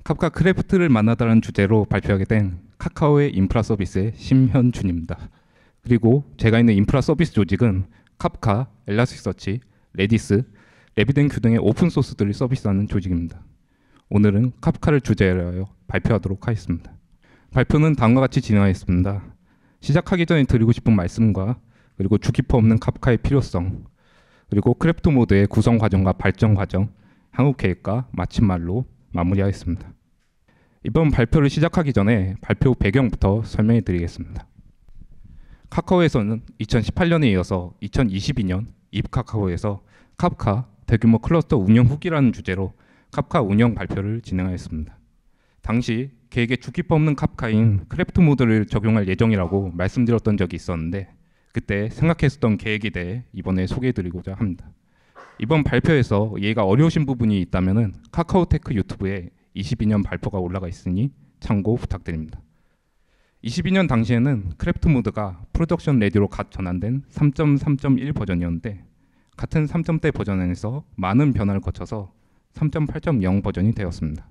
카프카 크래프트를 만나다라는 주제로 발표하게 된 카카오의 인프라 서비스의 심현준입니다. 그리고 제가 있는 인프라 서비스 조직은 카프카, 엘라스틱서치, 레디스, 레비댕큐 등의 오픈 소스들을 서비스하는 조직입니다. 오늘은 카프카를 주제로 하여 발표하도록 하겠습니다. 발표는 다음과 같이 진행하겠습니다. 시작하기 전에 드리고 싶은 말씀과 그리고 주키퍼 없는 카프카의 필요성, 그리고 크래프트 모드의 구성 과정과 발전 과정, 향후 계획과 마침말로 마무리하겠습니다. 이번 발표를 시작하기 전에 발표 배경부터 설명해 드리겠습니다. 카카오에서는 2018년에 이어서 2022년 입카카오에서 카프카 대규모 클러스터 운영 후기라는 주제로 카프카 운영 발표를 진행하였습니다. 당시 계획에 주키퍼 없는 카프카인 크래프트 모드를 적용할 예정이라고 말씀드렸던 적이 있었는데 그때 생각했었던 계획에 대해 이번에 소개해드리고자 합니다. 이번 발표에서 이해가 어려우신 부분이 있다면 카카오테크 유튜브에 22년 발표가 올라가 있으니 참고 부탁드립니다. 22년 당시에는 크래프트 모드가 프로덕션 레디로 갓 전환된 3.3.1 버전이었는데 같은 3점대 버전에서 많은 변화를 거쳐서 3.8.0 버전이 되었습니다.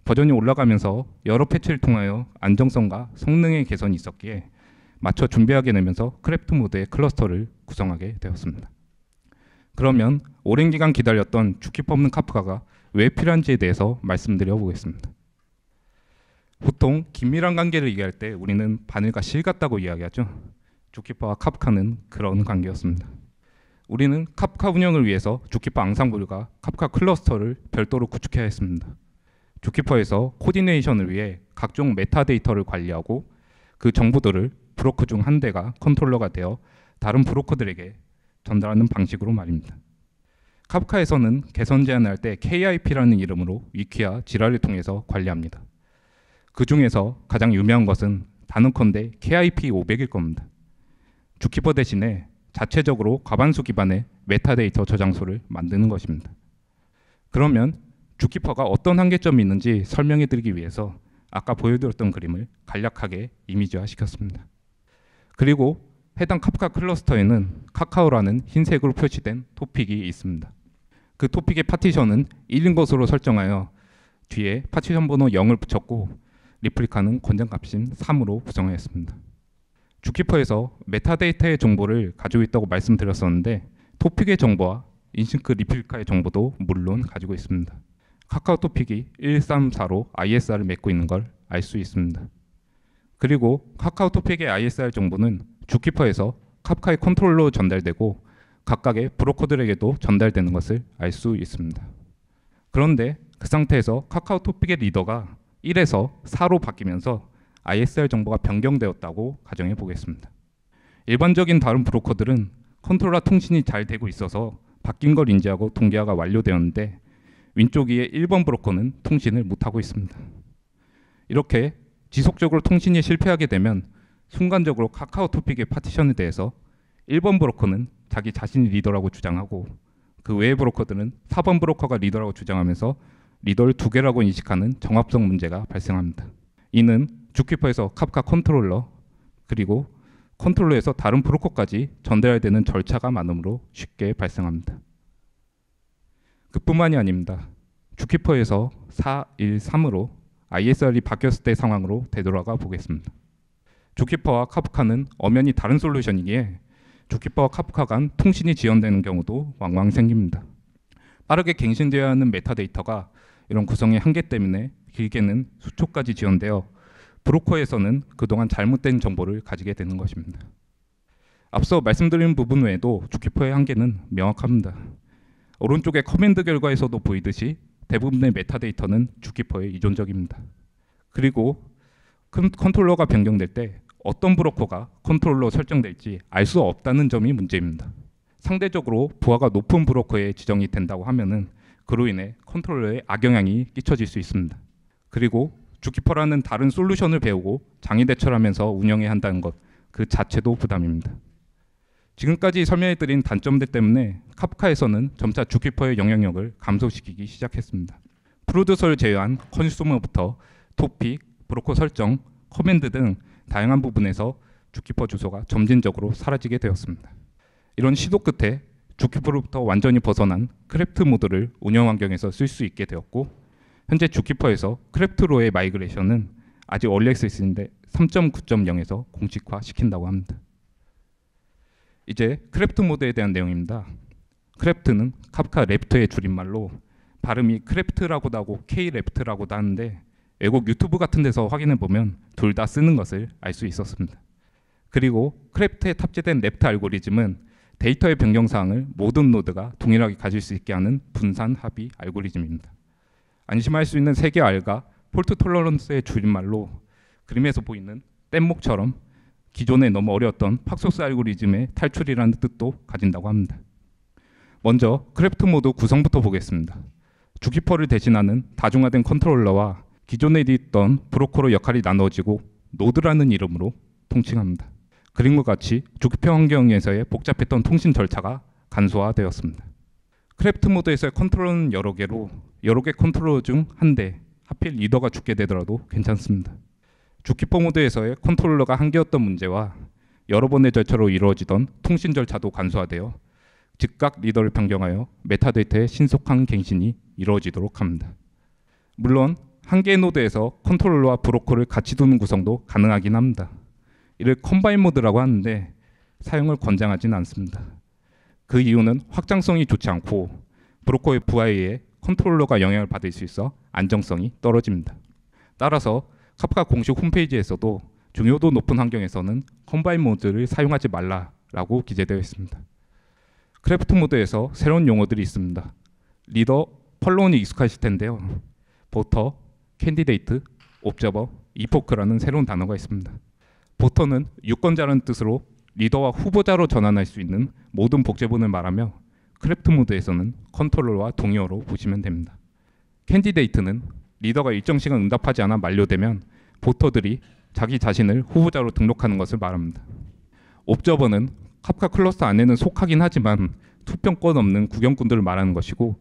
버전이 올라가면서 여러 패치를 통하여 안정성과 성능의 개선이 있었기에 맞춰 준비하게 되면서 크래프트 모드의 클러스터를 구성하게 되었습니다. 그러면 오랜 기간 기다렸던 주키퍼 없는 카프카가 왜 필요한지에 대해서 말씀드려 보겠습니다. 보통 긴밀한 관계를 얘기할 때 우리는 바늘과 실 같다고 이야기하죠. 주키퍼와 카프카는 그런 관계였습니다. 우리는 카프카 운영을 위해서 주키퍼 앙상블과 카프카 클러스터를 별도로 구축해야 했습니다. 주키퍼에서 코디네이션을 위해 각종 메타데이터를 관리하고 그 정보들을 브로커 중 한 대가 컨트롤러가 되어 다른 브로커들에게 전달하는 방식으로 말입니다. 카프카에서는 개선 제한을 할 때 KIP라는 이름으로 위키와 지라를 통해서 관리합니다. 그 중에서 가장 유명한 것은 단언컨대 KIP 500일 겁니다. 주키퍼 대신에 자체적으로 과반수 기반의 메타데이터 저장소를 만드는 것입니다. 그러면 주키퍼가 어떤 한계점이 있는지 설명해 드리기 위해서 아까 보여드렸던 그림을 간략하게 이미지화 시켰습니다. 그리고 해당 카프카 클러스터에는 카카오라는 흰색으로 표시된 토픽이 있습니다. 그 토픽의 파티션은 1인 것으로 설정하여 뒤에 파티션 번호 0을 붙였고 리플리카는 권장값인 3으로 구성하였습니다. 주키퍼에서 메타데이터의 정보를 가지고 있다고 말씀드렸었는데 토픽의 정보와 인싱크 리플리카의 정보도 물론 가지고 있습니다. 카카오 토픽이 134로 ISR을 맺고 있는 걸 알 수 있습니다. 그리고 카카오 토픽의 ISR 정보는 주키퍼에서 카프카의 컨트롤러로 전달되고 각각의 브로커들에게도 전달되는 것을 알 수 있습니다. 그런데 그 상태에서 카카오 토픽의 리더가 1에서 4로 바뀌면서 ISR 정보가 변경되었다고 가정해 보겠습니다. 일반적인 다른 브로커들은 컨트롤러 통신이 잘 되고 있어서 바뀐 걸 인지하고 동기화가 완료되었는데 왼쪽 위에 1번 브로커는 통신을 못하고 있습니다. 이렇게 지속적으로 통신이 실패하게 되면 순간적으로 카카오 토픽의 파티션에 대해서 1번 브로커는 자기 자신이 리더라고 주장하고 그 외의 브로커들은 4번 브로커가 리더라고 주장하면서 리더를 두 개라고 인식하는 정합성 문제가 발생합니다. 이는 주키퍼에서 카프카 컨트롤러 그리고 컨트롤러에서 다른 브로커까지 전달해야 되는 절차가 많으므로 쉽게 발생합니다. 그뿐만이 아닙니다. 주키퍼에서 413으로 ISR이 바뀌었을 때 상황으로 되돌아가 보겠습니다. 주키퍼와 카프카는 엄연히 다른 솔루션이기에 주키퍼와 카프카 간 통신이 지연되는 경우도 왕왕 생깁니다. 빠르게 갱신되어야 하는 메타데이터가 이런 구성의 한계 때문에 길게는 수초까지 지연되어 브로커에서는 그동안 잘못된 정보를 가지게 되는 것입니다. 앞서 말씀드린 부분 외에도 주키퍼의 한계는 명확합니다. 오른쪽의 커맨드 결과에서도 보이듯이 대부분의 메타데이터는 주키퍼에 의존적입니다. 그리고 컨트롤러가 변경될 때 어떤 브로커가 컨트롤러 설정될지 알 수 없다는 점이 문제입니다. 상대적으로 부하가 높은 브로커에 지정이 된다고 하면은 그로 인해 컨트롤러에 악영향이 끼쳐질 수 있습니다. 그리고 주키퍼라는 다른 솔루션을 배우고 장애 대처를 하면서 운영해야 한다는 것 그 자체도 부담입니다. 지금까지 설명해드린 단점들 때문에 카프카에서는 점차 주키퍼의 영향력을 감소시키기 시작했습니다. 프로듀서를 제외한 컨슈머부터 토픽, 브로커 설정, 커맨드 등 다양한 부분에서 주키퍼 주소가 점진적으로 사라지게 되었습니다. 이런 시도 끝에 주키퍼로부터 완전히 벗어난 크래프트 모드를 운영 환경에서 쓸 수 있게 되었고 현재 주키퍼에서 크래프트로의 마이그레이션은 아직 얼리 액세스인데 3.9.0에서 공식화시킨다고 합니다. 이제 크래프트 모드에 대한 내용입니다. 크래프트는 카프카 랩트의 줄임말로 발음이 크래프트라고도 하고 K랩트라고도 하는데 외국 유튜브 같은 데서 확인해 보면 둘 다 쓰는 것을 알 수 있었습니다. 그리고 크래프트에 탑재된 랩트 알고리즘은 데이터의 변경사항을 모든 노드가 동일하게 가질 수 있게 하는 분산 합의 알고리즘입니다. 안심할 수 있는 세계 R과 폴트 톨러런스의 줄임말로 그림에서 보이는 뗏목처럼 기존에 너무 어려웠던 팍소스 알고리즘의 탈출이라는 뜻도 가진다고 합니다. 먼저 크래프트 모드 구성부터 보겠습니다. 주키퍼를 대신하는 다중화된 컨트롤러와 기존에 있던 브로커로 역할이 나누어지고 노드라는 이름으로 통칭합니다. 그림과 같이 주키퍼 환경에서의 복잡했던 통신 절차가 간소화되었습니다. 크래프트 모드에서의 컨트롤러는 여러 개로 여러 개 컨트롤러 중 한 대, 하필 리더가 죽게 되더라도 괜찮습니다. 주키퍼 모드에서의 컨트롤러가 한 개였던 문제와 여러 번의 절차로 이루어지던 통신 절차도 간소화되어 즉각 리더를 변경하여 메타데이터의 신속한 갱신이 이루어지도록 합니다. 물론 한 개의 노드에서 컨트롤러와 브로커를 같이 두는 구성도 가능하긴 합니다. 이를 컴바인 모드라고 하는데 사용을 권장하지는 않습니다. 그 이유는 확장성이 좋지 않고 브로커의 부하에 의해 컨트롤러가 영향을 받을 수 있어 안정성이 떨어집니다. 따라서 카프카 공식 홈페이지에서도 중요도 높은 환경에서는 컴바인 모드를 사용하지 말라라고 기재되어 있습니다. 크래프트 모드에서 새로운 용어들이 있습니다. 리더, 펄론이 익숙하실 텐데요. 보터, 캔디데이트, 옵저버, 이포크라는 새로운 단어가 있습니다. 보터는 유권자라는 뜻으로 리더와 후보자로 전환할 수 있는 모든 복제본을 말하며 크래프트 모드에서는 컨트롤러와 동의어로 보시면 됩니다. 캔디데이트는 리더가 일정 시간 응답하지 않아 만료되면 보터들이 자기 자신을 후보자로 등록하는 것을 말합니다. 옵저버는 카프카 클러스터 안에는 속하긴 하지만 투표권 없는 구경꾼들을 말하는 것이고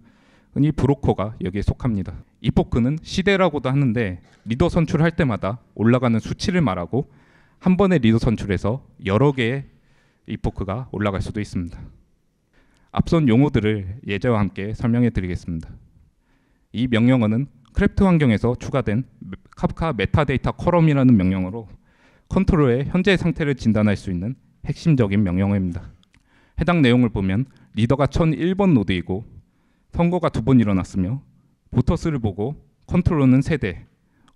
흔히 브로커가 여기에 속합니다. 이포크는 시대라고도 하는데 리더 선출할 때마다 올라가는 수치를 말하고 한 번의 리더 선출에서 여러 개의 이포크가 올라갈 수도 있습니다. 앞선 용어들을 예제와 함께 설명해 드리겠습니다. 이 명령어는 크래프트 환경에서 추가된 카프카 메타데이터 컬럼이라는 명령어로 컨트롤러의 현재 상태를 진단할 수 있는 핵심적인 명령어입니다. 해당 내용을 보면 리더가 1001번 노드이고 선거가 2번 일어났으며 보터스를 보고 컨트롤러는 3대,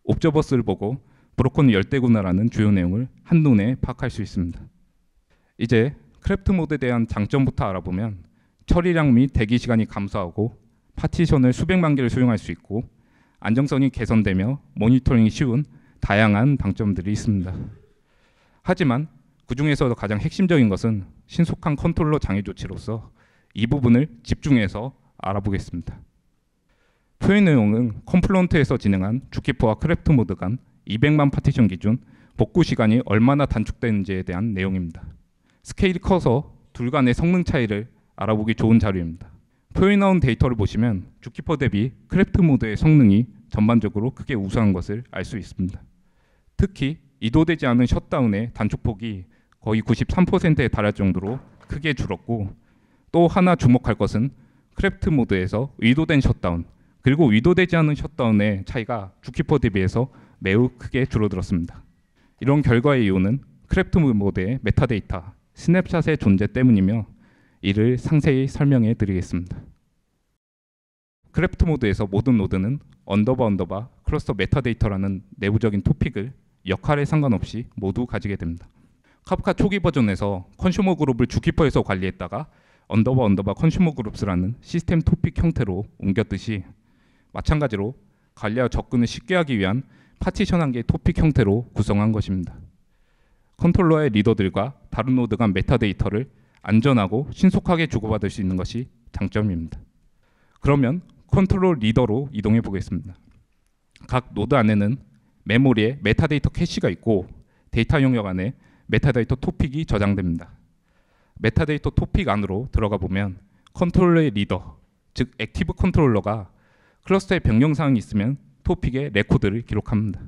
옵저버스를 보고 브로커는 10대구나라는 주요 내용을 한눈에 파악할 수 있습니다. 이제 크래프트 모드에 대한 장점부터 알아보면 처리량 및 대기 시간이 감소하고 파티션을 수백만 개를 수용할 수 있고 안정성이 개선되며 모니터링이 쉬운 다양한 장점들이 있습니다. 하지만 그 중에서도 가장 핵심적인 것은 신속한 컨트롤러 장애 조치로서 이 부분을 집중해서 알아보겠습니다. 표현 내용은 컴플런트에서 진행한 주키퍼와 크래프트 모드 간 200만 파티션 기준 복구 시간이 얼마나 단축되는지에 대한 내용입니다. 스케일이 커서 둘 간의 성능 차이를 알아보기 좋은 자료입니다. 표에 나온 데이터를 보시면 주키퍼 대비 크래프트 모드의 성능이 전반적으로 크게 우수한 것을 알 수 있습니다. 특히 이도되지 않은 셧다운의 단축폭이 거의 93%에 달할 정도로 크게 줄었고 또 하나 주목할 것은 크래프트 모드에서 의도된 셧다운 그리고 의도되지 않은 셧다운의 차이가 주키퍼 대비해서 매우 크게 줄어들었습니다. 이런 결과의 이유는 크래프트 모드의 메타데이터, 스냅샷의 존재 때문이며 이를 상세히 설명해 드리겠습니다. 크래프트 모드에서 모든 노드는 언더바 클러스터 메타데이터라는 내부적인 토픽을 역할에 상관없이 모두 가지게 됩니다. 카프카 초기 버전에서 컨슈머 그룹을 주키퍼에서 관리했다가 언더바 컨슈머 그룹스라는 시스템 토픽 형태로 옮겼듯이 마찬가지로 관리와 접근을 쉽게 하기 위한 파티션 한 개의 토픽 형태로 구성한 것입니다. 컨트롤러의 리더들과 다른 노드 간 메타데이터를 안전하고 신속하게 주고받을 수 있는 것이 장점입니다. 그러면 컨트롤 리더로 이동해 보겠습니다. 각 노드 안에는 메모리에 메타데이터 캐시가 있고 데이터 영역 안에 메타데이터 토픽이 저장됩니다. 메타데이터 토픽 안으로 들어가 보면 컨트롤러의 리더, 즉 액티브 컨트롤러가 클러스터에 변경사항이 있으면 토픽에 레코드를 기록합니다.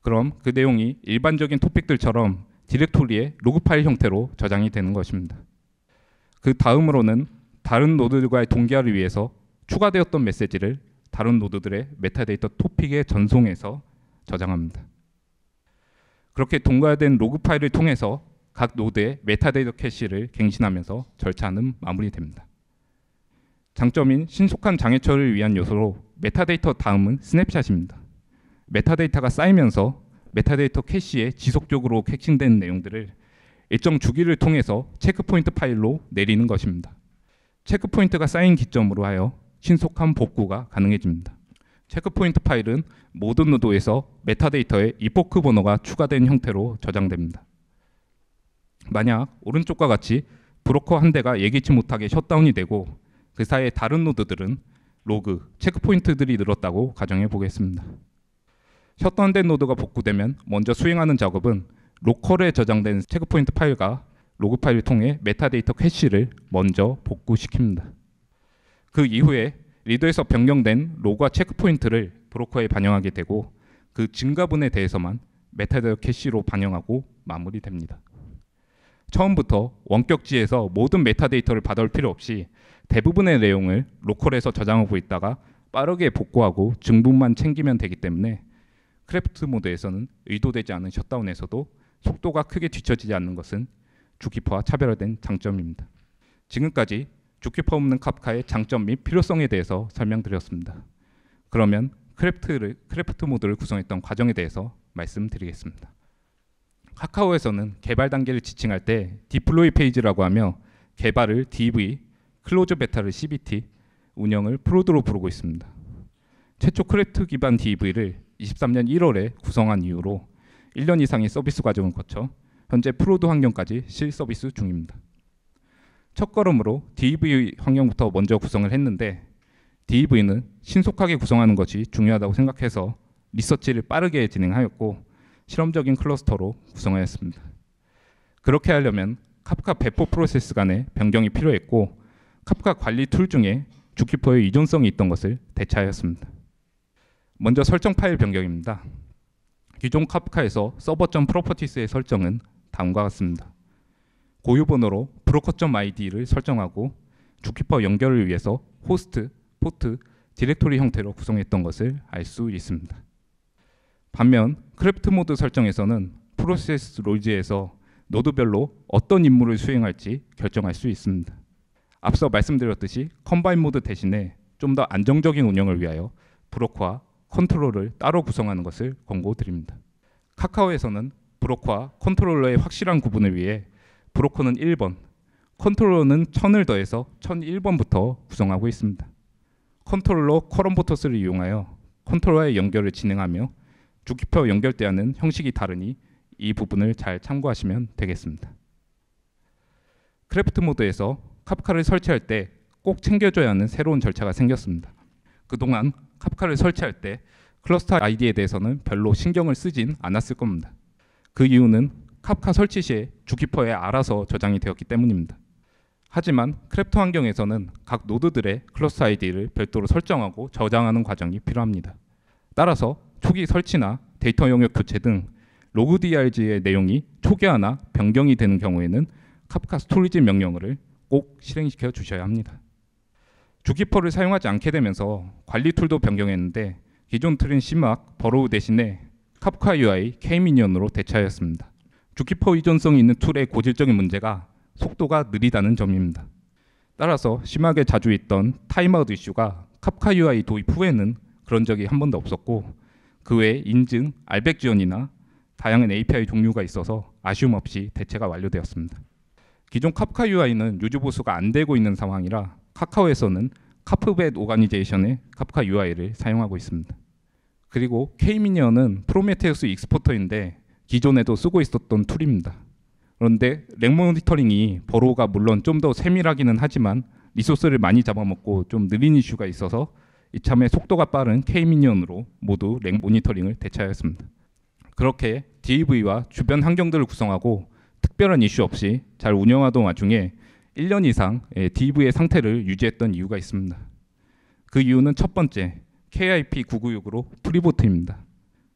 그럼 그 내용이 일반적인 토픽들처럼 디렉토리에 로그 파일 형태로 저장이 되는 것입니다. 그 다음으로는 다른 노드들과의 동기화를 위해서 추가되었던 메시지를 다른 노드들의 메타데이터 토픽에 전송해서 저장합니다. 그렇게 동거화된 로그 파일을 통해서 각 노드의 메타데이터 캐시를 갱신하면서 절차는 마무리됩니다. 장점인 신속한 장애 처리를 위한 요소로 메타데이터 다음은 스냅샷입니다. 메타데이터가 쌓이면서 메타데이터 캐시에 지속적으로 갱신된 내용들을 일정 주기를 통해서 체크포인트 파일로 내리는 것입니다. 체크포인트가 쌓인 기점으로 하여 신속한 복구가 가능해집니다. 체크포인트 파일은 모든 노드에서 메타데이터에 이포크 번호가 추가된 형태로 저장됩니다. 만약 오른쪽과 같이 브로커 한 대가 예기치 못하게 셧다운이 되고 그 사이에 다른 노드들은 로그, 체크포인트들이 늘었다고 가정해 보겠습니다. 셧다운된 노드가 복구되면 먼저 수행하는 작업은 로컬에 저장된 체크포인트 파일과 로그 파일을 통해 메타데이터 캐시를 먼저 복구시킵니다. 그 이후에 리더에서 변경된 로그와 체크포인트를 브로커에 반영하게 되고 그 증가분에 대해서만 메타데이터 캐시로 반영하고 마무리됩니다. 처음부터 원격지에서 모든 메타데이터를 받아올 필요 없이 대부분의 내용을 로컬에서 저장하고 있다가 빠르게 복구하고 증분만 챙기면 되기 때문에 크래프트 모드에서는 의도되지 않은 셧다운에서도 속도가 크게 뒤처지지 않는 것은 주키퍼와 차별화된 장점입니다. 지금까지 주키퍼 없는 카프카의 장점 및 필요성에 대해서 설명드렸습니다. 그러면 크래프트 모드를 구성했던 과정에 대해서 말씀드리겠습니다. 카카오에서는 개발 단계를 지칭할 때 디플로이 페이지라고 하며 개발을 DV, 클로즈 베타를 CBT, 운영을 프로드로 부르고 있습니다. 최초 크래프트 기반 DV를 23년 1월에 구성한 이후로 1년 이상의 서비스 과정을 거쳐 현재 프로드 환경까지 실서비스 중입니다. 첫걸음으로 DV 환경부터 먼저 구성을 했는데 DV는 신속하게 구성하는 것이 중요하다고 생각해서 리서치를 빠르게 진행하였고 실험적인 클러스터로 구성하였습니다. 그렇게 하려면 카프카 배포 프로세스 간의 변경이 필요했고 카프카 관리 툴 중에 주키퍼의 이존성이 있던 것을 대체하였습니다. 먼저 설정 파일 변경입니다. 기존 카프카에서 서버.properties의 설정은 다음과 같습니다. 고유 번호로 broker.id를 설정하고 주키퍼 연결을 위해서 호스트, 포트, 디렉토리 형태로 구성했던 것을 알 수 있습니다. 반면 크래프트 모드 설정에서는 프로세스 롤즈에서 노드별로 어떤 임무를 수행할지 결정할 수 있습니다. 앞서 말씀드렸듯이 컴바인 모드 대신에 좀 더 안정적인 운영을 위하여 브로커와 컨트롤러를 따로 구성하는 것을 권고드립니다. 카카오에서는 브로커와 컨트롤러의 확실한 구분을 위해 브로커는 1번, 컨트롤러는 1000을 더해서 1001번부터 구성하고 있습니다. 컨트롤러 커럼보터스를 이용하여 컨트롤러의 연결을 진행하며 주키퍼 연결대와는 형식이 다르니 이 부분을 잘 참고하시면 되겠습니다. 크래프트 모드에서 카프카를 설치할 때 꼭 챙겨줘야 하는 새로운 절차가 생겼습니다. 그동안 카프카를 설치할 때 클러스터 아이디에 대해서는 별로 신경을 쓰진 않았을 겁니다. 그 이유는 카프카 설치 시에 주키퍼에 알아서 저장이 되었기 때문입니다. 하지만 크래프트 환경에서는 각 노드들의 클러스터 아이디를 별도로 설정하고 저장하는 과정이 필요합니다. 따라서 초기 설치나 데이터 영역 교체 등 로그 DRG의 내용이 초기화나 변경이 되는 경우에는 카프카 스토리지 명령어를 꼭 실행시켜 주셔야 합니다. 주키퍼를 사용하지 않게 되면서 관리 툴도 변경했는데 기존 툴인 CMAC, 버로우 대신에 카프카 UI K-미니언으로 대체하였습니다. 주키퍼 의존성이 있는 툴의 고질적인 문제가 속도가 느리다는 점입니다. 따라서 심하게 자주 있던 타임아웃 이슈가 카프카 UI 도입 후에는 그런 적이 한 번도 없었고 그 외에 인증, 알백 지원이나 다양한 API 종류가 있어서 아쉬움 없이 대체가 완료되었습니다. 기존 카프카 UI는 유저 보수가 안 되고 있는 상황이라 카카오에서는 카프벳 오가니제이션의 카프카 UI를 사용하고 있습니다. 그리고 K-미니언은 프로메테우스 익스포터인데 기존에도 쓰고 있었던 툴입니다. 그런데 렉 모니터링이 버로우가 물론 좀 더 세밀하기는 하지만 리소스를 많이 잡아먹고 좀 느린 이슈가 있어서 이참에 속도가 빠른 K-미니언으로 모두 렉 모니터링을 대체하였습니다. 그렇게 DAV와 주변 환경들을 구성하고 특별한 이슈 없이 잘 운영하던 와중에 1년 이상 DV의 상태를 유지했던 이유가 있습니다. 그 이유는 첫 번째, KIP996으로 프리보트입니다.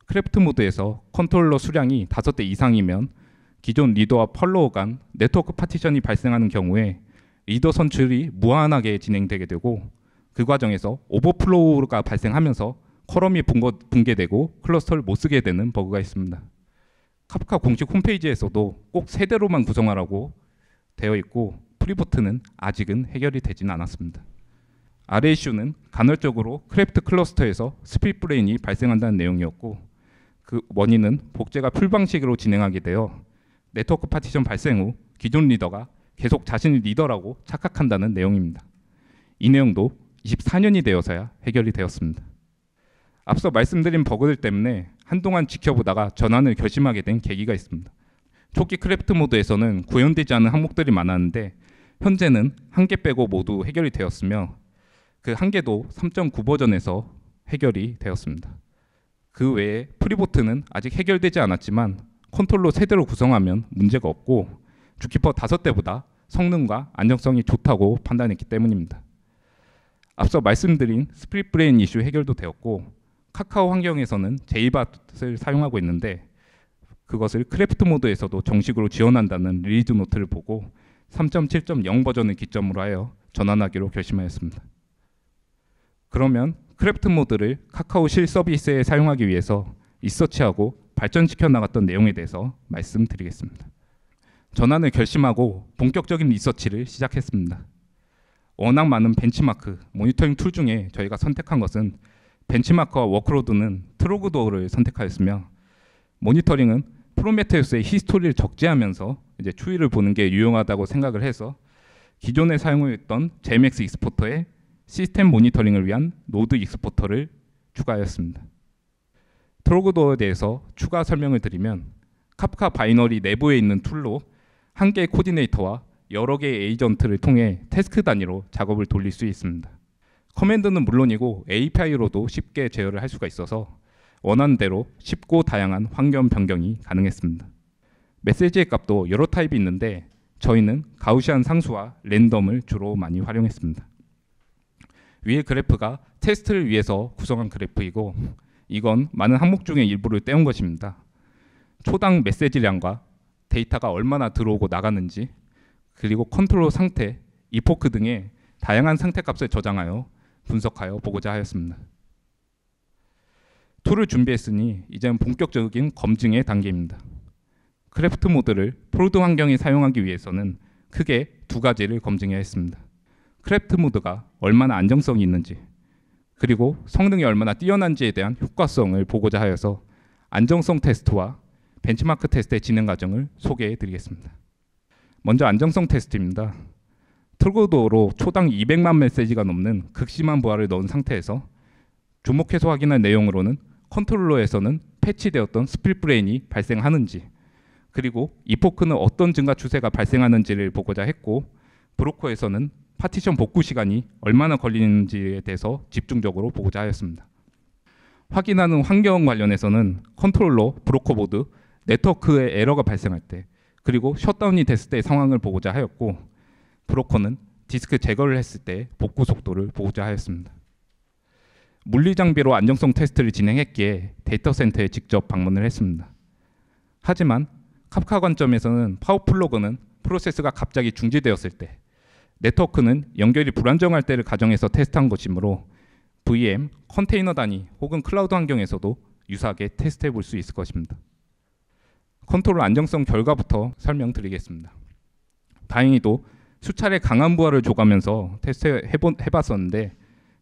크래프트 모드에서 컨트롤러 수량이 5대 이상이면 기존 리더와 펄로워 간 네트워크 파티션이 발생하는 경우에 리더 선출이 무한하게 진행되게 되고 그 과정에서 오버플로우가 발생하면서 쿼럼이 붕괴되고 클러스터를 못 쓰게 되는 버그가 있습니다. 카프카 공식 홈페이지에서도 꼭 세대로만 구성하라고 되어 있고 프리보트는 아직은 해결이 되지는 않았습니다. 아래 이슈는 간헐적으로 크래프트 클러스터에서 스플릿 브레인이 발생한다는 내용이었고 그 원인은 복제가 풀 방식으로 진행하게 되어 네트워크 파티션 발생 후 기존 리더가 계속 자신이 리더라고 착각한다는 내용입니다. 이 내용도 24년이 되어서야 해결이 되었습니다. 앞서 말씀드린 버그들 때문에 한동안 지켜보다가 전환을 결심하게 된 계기가 있습니다. 초기 크래프트 모드에서는 구현되지 않은 항목들이 많았는데 현재는 한 개 빼고 모두 해결이 되었으며 그 한 개도 3.9 버전에서 해결이 되었습니다. 그 외에 프리보트는 아직 해결되지 않았지만 컨트롤러 세대로 구성하면 문제가 없고 주키퍼 5대보다 성능과 안정성이 좋다고 판단했기 때문입니다. 앞서 말씀드린 스플릿 브레인 이슈 해결도 되었고 카카오 환경에서는 제이밭을 사용하고 있는데 그것을 크래프트 모드에서도 정식으로 지원한다는 리리즈 노트를 보고 3.7.0 버전을 기점으로 하여 전환하기로 결심하였습니다. 그러면 크래프트 모드를 카카오 실 서비스에 사용하기 위해서 리서치하고 발전시켜 나갔던 내용에 대해서 말씀드리겠습니다. 전환을 결심하고 본격적인 리서치를 시작했습니다. 워낙 많은 벤치마크, 모니터링 툴 중에 저희가 선택한 것은 벤치마크와 워크로드는 트로그도어를 선택하였으며 모니터링은 프로메테우스의 히스토리를 적재하면서 이제 추이를 보는 게 유용하다고 생각을 해서 기존에 사용했던 JMX 익스포터에 시스템 모니터링을 위한 노드 익스포터를 추가하였습니다. 트로그도어에 대해서 추가 설명을 드리면 카프카 바이너리 내부에 있는 툴로 한 개의 코디네이터와 여러 개의 에이전트를 통해 태스크 단위로 작업을 돌릴 수 있습니다. 커맨드는 물론이고 API로도 쉽게 제어를 할 수가 있어서 원하는 대로 쉽고 다양한 환경 변경이 가능했습니다. 메시지의 값도 여러 타입이 있는데 저희는 가우시안 상수와 랜덤을 주로 많이 활용했습니다. 위의 그래프가 테스트를 위해서 구성한 그래프이고 이건 많은 항목 중에 일부를 떼온 것입니다. 초당 메시지량과 데이터가 얼마나 들어오고 나가는지 그리고 컨트롤러 상태, 이포크 등의 다양한 상태 값을 저장하여 분석하여 보고자 하였습니다. 툴을 준비했으니 이제는 본격적인 검증의 단계입니다. 크래프트 모드를 프로드 환경에 사용하기 위해서는 크게 두 가지를 검증해야 했습니다. 크래프트 모드가 얼마나 안정성이 있는지 그리고 성능이 얼마나 뛰어난지에 대한 효과성을 보고자 하여서 안정성 테스트와 벤치마크 테스트의 진행 과정을 소개해 드리겠습니다. 먼저 안정성 테스트입니다. 트로그도어로 초당 200만 메시지가 넘는 극심한 부하를 넣은 상태에서 주목해서 확인할 내용으로는 컨트롤러에서는 패치되었던 스플릿 브레인이 발생하는지 그리고 이포크는 어떤 증가 추세가 발생하는지를 보고자 했고 브로커에서는 파티션 복구 시간이 얼마나 걸리는지에 대해서 집중적으로 보고자 하였습니다. 확인하는 환경 관련해서는 컨트롤러, 브로커 보드, 네트워크에 에러가 발생할 때 그리고 셧다운이 됐을 때의 상황을 보고자 하였고 브로커는 디스크 제거를 했을 때 복구 속도를 보고자 하였습니다. 물리 장비로 안정성 테스트를 진행했기에 데이터 센터에 직접 방문을 했습니다. 하지만 카프카 관점에서는 파워 플러그는 프로세스가 갑자기 중지되었을 때 네트워크는 연결이 불안정할 때를 가정해서 테스트한 것이므로 VM, 컨테이너 단위 혹은 클라우드 환경에서도 유사하게 테스트해 볼 수 있을 것입니다. 컨트롤 안정성 결과부터 설명드리겠습니다. 다행히도 수차례 강한 부하를 줘가면서 테스트해봤었는데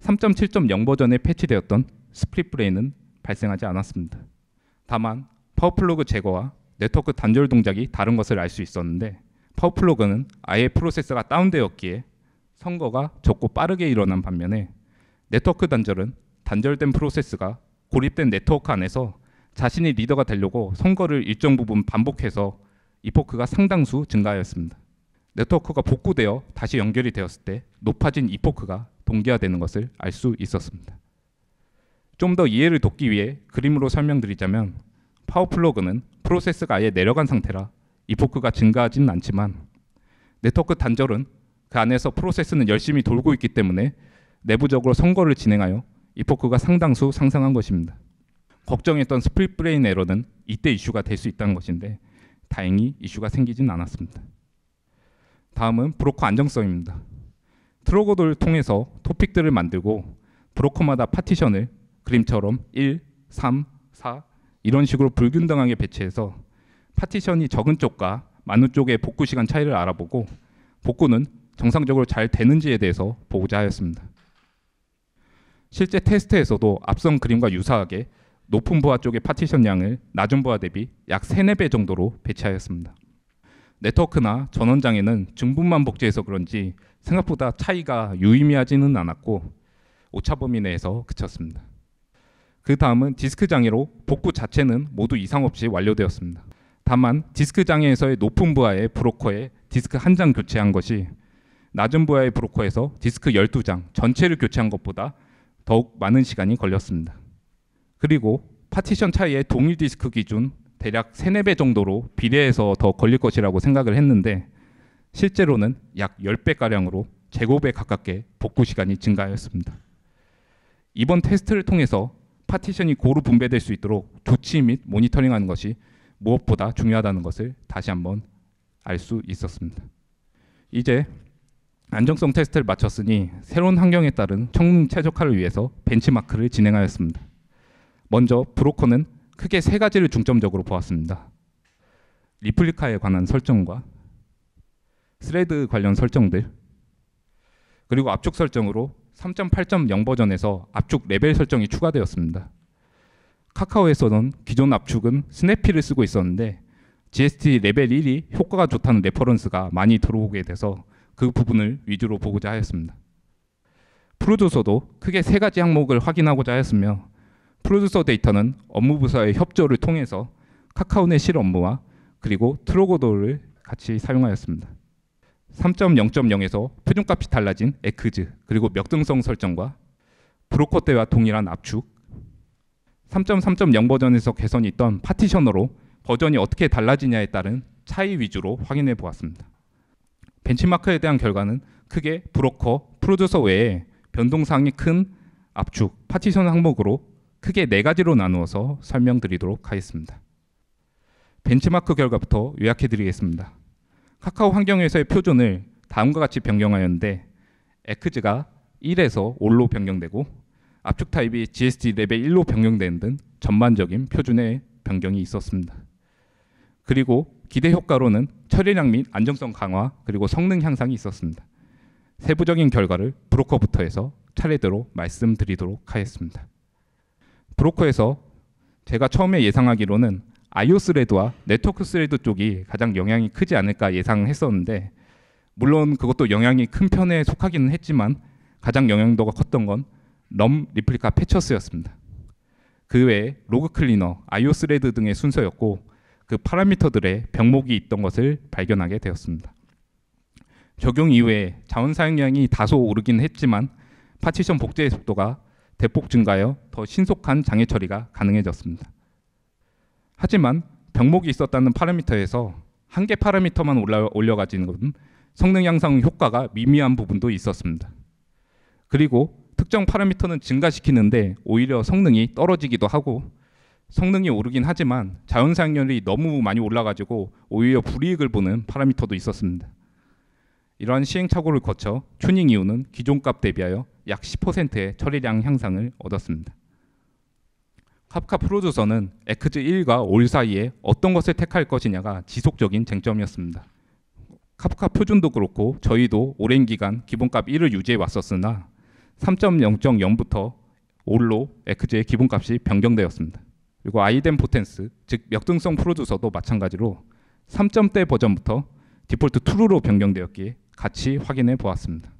3.7.0 버전에 패치되었던 스플릿 브레인은 발생하지 않았습니다. 다만 파워플러그 제거와 네트워크 단절 동작이 다른 것을 알 수 있었는데 파워플러그는 아예 프로세서가 다운되었기에 선거가 적고 빠르게 일어난 반면에 네트워크 단절은 단절된 프로세스가 고립된 네트워크 안에서 자신이 리더가 되려고 선거를 일정 부분 반복해서 이포크가 상당수 증가하였습니다. 네트워크가 복구되어 다시 연결이 되었을 때 높아진 이포크가 동기화되는 것을 알 수 있었습니다. 좀 더 이해를 돕기 위해 그림으로 설명드리자면 파워플러그는 프로세스가 아예 내려간 상태라 이포크가 증가하지는 않지만 네트워크 단절은 그 안에서 프로세스는 열심히 돌고 있기 때문에 내부적으로 선거를 진행하여 이포크가 상당수 상승한 것입니다. 걱정했던 스플릿 브레인 에러는 이때 이슈가 될 수 있다는 것인데 다행히 이슈가 생기진 않았습니다. 다음은 브로커 안정성입니다. 트로거돌을 통해서 토픽들을 만들고 브로커마다 파티션을 그림처럼 1, 3, 4 이런 식으로 불균등하게 배치해서 파티션이 적은 쪽과 많은 쪽의 복구 시간 차이를 알아보고 복구는 정상적으로 잘 되는지에 대해서 보고자 하였습니다. 실제 테스트에서도 앞선 그림과 유사하게 높은 부하 쪽의 파티션 양을 낮은 부하 대비 약 3, 4배 정도로 배치하였습니다. 네트워크나 전원장에는 중분만 복제해서 그런지 생각보다 차이가 유의미하지는 않았고 오차 범위 내에서 그쳤습니다. 그 다음은 디스크 장애로 복구 자체는 모두 이상 없이 완료되었습니다. 다만 디스크 장애에서의 높은 부하의 브로커에 디스크 한 장 교체한 것이 낮은 부하의 브로커에서 디스크 12장 전체를 교체한 것보다 더욱 많은 시간이 걸렸습니다. 그리고 파티션 차이의 동일 디스크 기준 대략 3, 4배 정도로 비례해서 더 걸릴 것이라고 생각을 했는데 실제로는 약 10배가량으로 제곱에 가깝게 복구 시간이 증가하였습니다. 이번 테스트를 통해서 파티션이 고루 분배될 수 있도록 조치 및 모니터링하는 것이 무엇보다 중요하다는 것을 다시 한번 알 수 있었습니다. 이제 안정성 테스트를 마쳤으니 새로운 환경에 따른 성능 최적화를 위해서 벤치마크를 진행하였습니다. 먼저 브로커는 크게 3가지를 중점적으로 보았습니다. 리플리카에 관한 설정과 스레드 관련 설정들, 그리고 압축 설정으로 3.8.0 버전에서 압축 레벨 설정이 추가되었습니다. 카카오에서는 기존 압축은 스냅피를 쓰고 있었는데 GST 레벨 1이 효과가 좋다는 레퍼런스가 많이 들어오게 돼서 그 부분을 위주로 보고자 하였습니다. 프로듀서도 크게 3가지 항목을 확인하고자 하였으며 프로듀서 데이터는 업무 부서의 협조를 통해서 카카오넷 실 업무와 그리고 트로거돌을 같이 사용하였습니다. 3.0.0에서 표준값이 달라진 에크즈 그리고 역등성 설정과 브로커 때와 동일한 압축, 3.3.0 버전에서 개선이 있던 파티셔너로 버전이 어떻게 달라지냐에 따른 차이 위주로 확인해 보았습니다. 벤치마크에 대한 결과는 크게 브로커, 프로듀서 외에 변동사항이 큰 압축, 파티션 항목으로 크게 4가지로 나누어서 설명드리도록 하겠습니다. 벤치마크 결과부터 요약해 드리겠습니다. 카카오 환경에서의 표준을 다음과 같이 변경하였는데 에크즈가 1에서 5로 변경되고 압축 타입이 GST 레벨 1로 변경되는 등 전반적인 표준의 변경이 있었습니다. 그리고 기대 효과로는 처리량 및 안정성 강화 그리고 성능 향상이 있었습니다. 세부적인 결과를 브로커부터 해서 차례대로 말씀드리도록 하겠습니다. 브로커에서 제가 처음에 예상하기로는 IO 스레드와 네트워크 스레드 쪽이 가장 영향이 크지 않을까 예상했었는데 물론 그것도 영향이 큰 편에 속하기는 했지만 가장 영향도가 컸던 건 럼 리플리카 패처스였습니다. 그 외에 로그 클리너, IO 스레드 등의 순서였고 그 파라미터들의 병목이 있던 것을 발견하게 되었습니다. 적용 이후에 자원 사용량이 다소 오르긴 했지만 파티션 복제의 속도가 대폭 증가하여 더 신속한 장애 처리가 가능해졌습니다. 하지만 병목이 있었다는 파라미터에서 한 개 파라미터만 올려가지는 것은 성능 향상 효과가 미미한 부분도 있었습니다. 그리고 특정 파라미터는 증가시키는데 오히려 성능이 떨어지기도 하고 성능이 오르긴 하지만 자원 사용량이 너무 많이 올라가지고 오히려 불이익을 보는 파라미터도 있었습니다. 이러한 시행착오를 거쳐 튜닝 이후는 기존 값 대비하여 약 10%의 처리량 향상을 얻었습니다. 카프카 프로듀서는 에크즈 1과 5 사이에 어떤 것을 택할 것이냐가 지속적인 쟁점이었습니다. 카프카 표준도 그렇고 저희도 오랜 기간 기본값 1을 유지해 왔었으나 3.0.0부터 5로 에크즈의 기본값이 변경되었습니다. 그리고 아이덴포텐스, 즉 역등성 프로듀서도 마찬가지로 3점대 버전부터 디폴트 true로 변경되었기에 같이 확인해 보았습니다.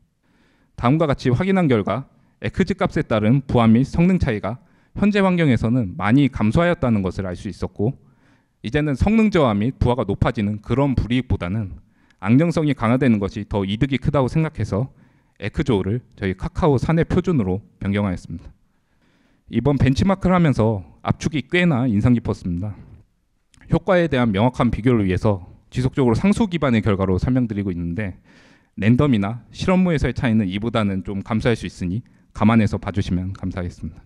다음과 같이 확인한 결과 에크즈 값에 따른 부하 및 성능 차이가 현재 환경에서는 많이 감소하였다는 것을 알 수 있었고 이제는 성능 저하 및 부하가 높아지는 그런 불이익보다는 안정성이 강화되는 것이 더 이득이 크다고 생각해서 에크조를 저희 카카오 사내 표준으로 변경하였습니다. 이번 벤치마크를 하면서 압축이 꽤나 인상 깊었습니다. 효과에 대한 명확한 비교를 위해서 지속적으로 상수 기반의 결과로 설명드리고 있는데 랜덤이나 실험무에서의 차이는 이보다는 좀 감소할 수 있으니 감안해서 봐주시면 감사하겠습니다.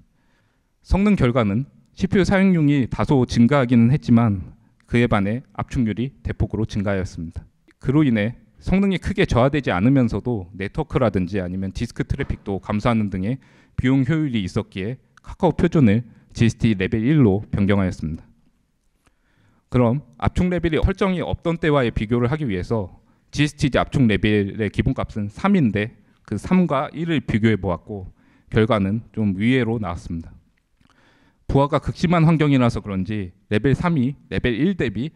성능 결과는 CPU 사용량이 다소 증가하기는 했지만 그에 반해 압축률이 대폭으로 증가하였습니다. 그로 인해 성능이 크게 저하되지 않으면서도 네트워크라든지 아니면 디스크 트래픽도 감소하는 등의 비용 효율이 있었기에 카카오 표준을 GST 레벨 1로 변경하였습니다. 그럼 압축 레벨이 설정이 없던 때와의 비교를 하기 위해서 GST 압축 레벨의 기본값은 3인데 그 3과 1을 비교해 보았고 결과는 좀 위외로 나왔습니다. 부하가 극심한 환경이라서 그런지 레벨 3이 레벨 1 대비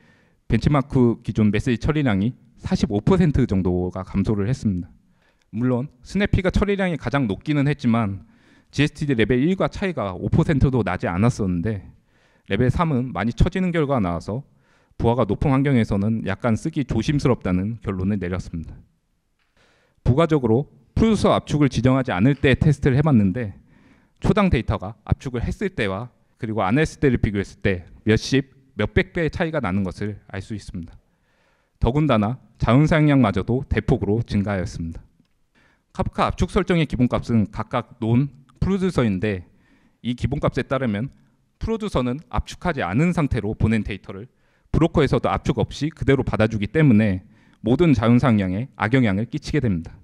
벤치마크 기준 메시지 처리량이 45% 정도가 감소를 했습니다. 물론 스냅피가 처리량이 가장 높기는 했지만 GST 레벨 1과 차이가 5%도 나지 않았었는데 레벨 3은 많이 처지는 결과가 나와서 부하가 높은 환경에서는 약간 쓰기 조심스럽다는 결론을 내렸습니다. 부가적으로 프로듀서 압축을 지정하지 않을 때 테스트를 해봤는데 초당 데이터가 압축을 했을 때와 그리고 안 했을 때를 비교했을 때 몇십, 몇백 배의 차이가 나는 것을 알 수 있습니다. 더군다나 자원 사용량마저도 대폭으로 증가하였습니다. 카프카 압축 설정의 기본값은 각각 논, 프로듀서인데 이 기본값에 따르면 프로듀서는 압축하지 않은 상태로 보낸 데이터를 브로커에서도 압축 없이 그대로 받아주기 때문에 모든 자원 사용량에 악영향을 끼치게 됩니다.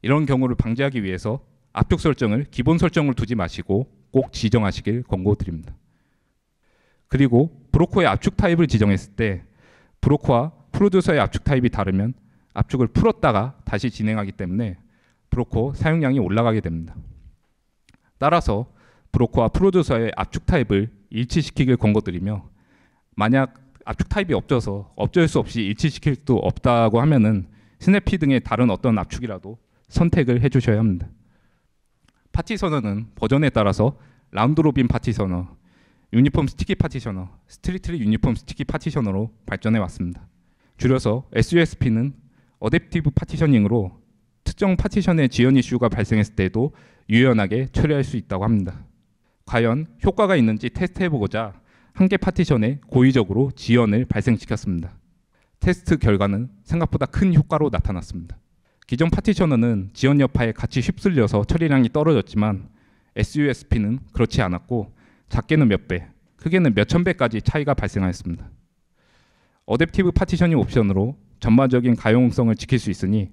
이런 경우를 방지하기 위해서 압축 설정을 기본 설정을 두지 마시고 꼭 지정하시길 권고드립니다. 그리고 브로커의 압축 타입을 지정했을 때 브로커와 프로듀서의 압축 타입이 다르면 압축을 풀었다가 다시 진행하기 때문에 브로커 사용량이 올라가게 됩니다. 따라서 브로커와 프로듀서의 압축 타입을 일치시키길 권고드리며 만약 압축 타입이 없어서 어쩔 수 없이 일치시킬 수 없다고 하면은 스냅피 등의 다른 어떤 압축이라도 선택을 해주셔야 합니다. 파티셔너는 버전에 따라서 라운드 로빈 파티셔너, 유니폼 스티키 파티셔너, 스트리트리 유니폼 스티키 파티셔너로 발전해 왔습니다. 줄여서 SUSP는 어댑티브 파티셔닝으로 특정 파티션의 지연 이슈가 발생했을 때도 유연하게 처리할 수 있다고 합니다. 과연 효과가 있는지 테스트해보고자 한 개 파티션에 고의적으로 지연을 발생시켰습니다. 테스트 결과는 생각보다 큰 효과로 나타났습니다. 기존 파티셔너는 지연 여파에 같이 휩쓸려서 처리량이 떨어졌지만 SUSP는 그렇지 않았고 작게는 몇 배, 크게는 몇천 배까지 차이가 발생하였습니다. 어댑티브 파티셔닝 옵션으로 전반적인 가용성을 지킬 수 있으니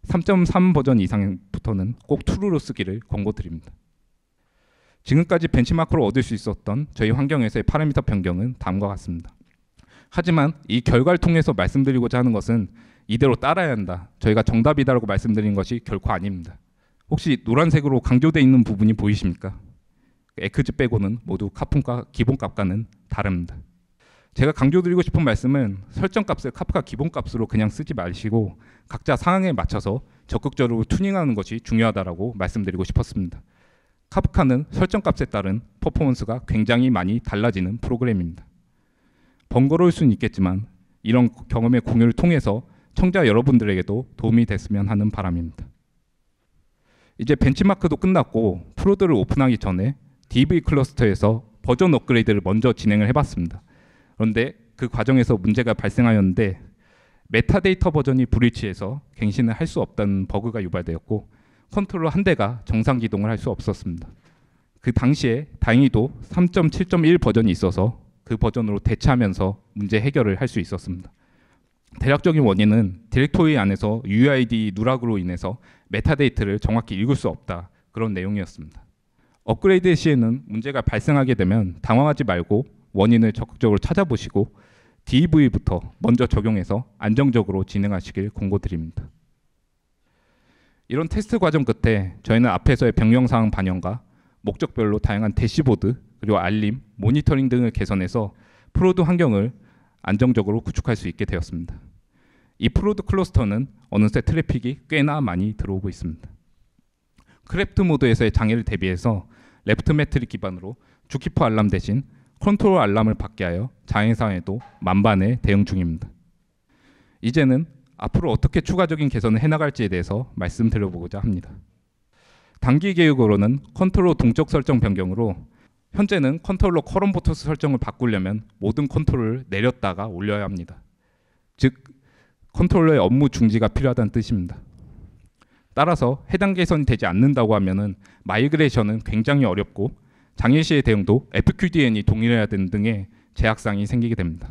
3.3 버전 이상부터는 꼭 툴로 쓰기를 권고드립니다. 지금까지 벤치마크로 얻을 수 있었던 저희 환경에서의 파라미터 변경은 다음과 같습니다. 하지만 이 결과를 통해서 말씀드리고자 하는 것은 이대로 따라야 한다, 저희가 정답이다라고 말씀드린 것이 결코 아닙니다. 혹시 노란색으로 강조되어 있는 부분이 보이십니까? 에크즈 빼고는 모두 카프카 기본값과는 다릅니다. 제가 강조드리고 싶은 말씀은 설정값을 카프카 기본값으로 그냥 쓰지 마시고 각자 상황에 맞춰서 적극적으로 튜닝하는 것이 중요하다고 말씀드리고 싶었습니다. 카프카는 설정값에 따른 퍼포먼스가 굉장히 많이 달라지는 프로그램입니다. 번거로울 수는 있겠지만 이런 경험의 공유를 통해서 청자 여러분들에게도 도움이 됐으면 하는 바람입니다. 이제 벤치마크도 끝났고 프로드를 오픈하기 전에 DV 클러스터에서 버전 업그레이드를 먼저 진행을 해봤습니다. 그런데 그 과정에서 문제가 발생하였는데 메타데이터 버전이 불일치해서 갱신을 할 수 없다는 버그가 유발되었고 컨트롤러 한 대가 정상 기동을 할 수 없었습니다. 그 당시에 다행히도 3.7.1 버전이 있어서 그 버전으로 대체하면서 문제 해결을 할 수 있었습니다. 대략적인 원인은 디렉토리 안에서 UID 누락으로 인해서 메타데이터를 정확히 읽을 수 없다, 그런 내용이었습니다. 업그레이드 시에는 문제가 발생하게 되면 당황하지 말고 원인을 적극적으로 찾아보시고 DV부터 먼저 적용해서 안정적으로 진행하시길 권고드립니다. 이런 테스트 과정 끝에 저희는 앞에서의 변경사항 반영과 목적별로 다양한 대시보드, 그리고 알림, 모니터링 등을 개선해서 프로드 환경을 안정적으로 구축할 수 있게 되었습니다. 이 프로드 클러스터는 어느새 트래픽이 꽤나 많이 들어오고 있습니다. 크래프트 모드에서의 장애를 대비해서 레프트 매트릭 기반으로 주키퍼 알람 대신 컨트롤 알람을 받게 하여 장애 사항에도 만반의 대응 중입니다. 이제는 앞으로 어떻게 추가적인 개선을 해나갈지에 대해서 말씀드려보고자 합니다. 단기 계획으로는 컨트롤러 동적 설정 변경으로 현재는 컨트롤러 커럼버터스 설정을 바꾸려면 모든 컨트롤을 내렸다가 올려야 합니다. 즉 컨트롤러의 업무 중지가 필요하다는 뜻입니다. 따라서 해당 개선이 되지 않는다고 하면은 마이그레이션은 굉장히 어렵고 장애 시의 대응도 FQDN이 동일해야 되는 등의 제약사항이 생기게 됩니다.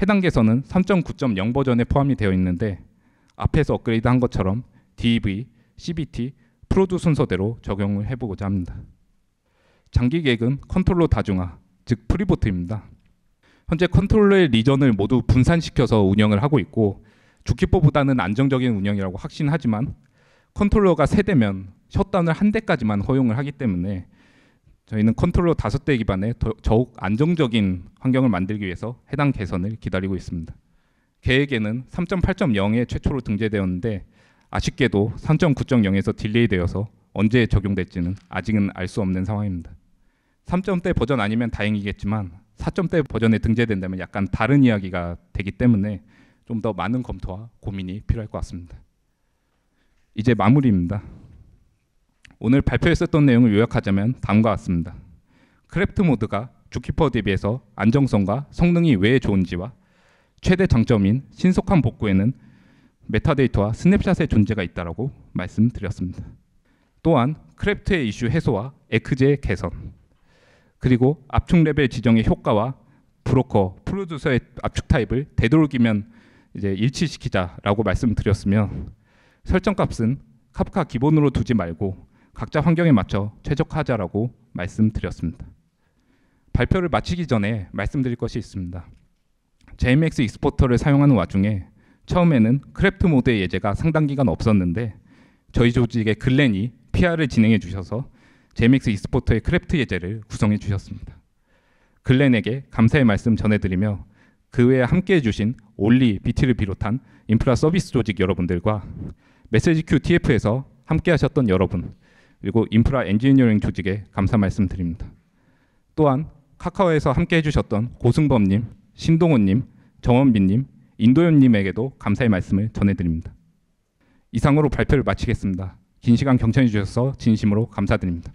해당 개선은 3.9.0 버전에 포함이 되어 있는데 앞에서 업그레이드한 것처럼 DEV, CBT, 프로듀 순서대로 적용을 해보고자 합니다. 장기 계획은 컨트롤러 다중화, 즉 프리보트입니다. 현재 컨트롤러의 리전을 모두 분산시켜서 운영을 하고 있고 주키퍼보다는 안정적인 운영이라고 확신하지만 컨트롤러가 3대면 셧다운을 1대까지만 허용을 하기 때문에 저희는 컨트롤러 5대 기반의 더욱 안정적인 환경을 만들기 위해서 해당 개선을 기다리고 있습니다. 계획에는 3.8.0에 최초로 등재되었는데 아쉽게도 3.9.0에서 딜레이되어서 언제 적용될지는 아직은 알 수 없는 상황입니다. 3점대 버전 아니면 다행이겠지만 4점대 버전에 등재된다면 약간 다른 이야기가 되기 때문에 좀 더 많은 검토와 고민이 필요할 것 같습니다. 이제 마무리입니다. 오늘 발표했었던 내용을 요약하자면 다음과 같습니다. 크래프트 모드가 주키퍼 대비해서 안정성과 성능이 왜 좋은지와 최대 장점인 신속한 복구에는 메타데이터와 스냅샷의 존재가 있다고 말씀드렸습니다. 또한 크래프트의 이슈 해소와 에크제 개선, 그리고 압축 레벨 지정의 효과와 브로커, 프로듀서의 압축 타입을 되도록이면 이제 일치시키자라고 말씀드렸으며 설정값은 카프카 기본으로 두지 말고 각자 환경에 맞춰 최적화하자라고 말씀드렸습니다. 발표를 마치기 전에 말씀드릴 것이 있습니다. JMX 익스포터를 사용하는 와중에 처음에는 크래프트 모드의 예제가 상당 기간 없었는데 저희 조직의 글렌이 PR을 진행해 주셔서 JMX 익스포터의 크래프트 예제를 구성해 주셨습니다. 글렌에게 감사의 말씀 전해드리며 그 외에 함께해 주신 올리, BT를 비롯한 인프라 서비스 조직 여러분들과 메시지큐 TF에서 함께 하셨던 여러분, 그리고 인프라 엔지니어링 조직에 감사 말씀드립니다. 또한 카카오에서 함께 해주셨던 고승범님, 신동훈님, 정원빈님, 인도현님에게도 감사의 말씀을 전해드립니다. 이상으로 발표를 마치겠습니다. 긴 시간 경청해 주셔서 진심으로 감사드립니다.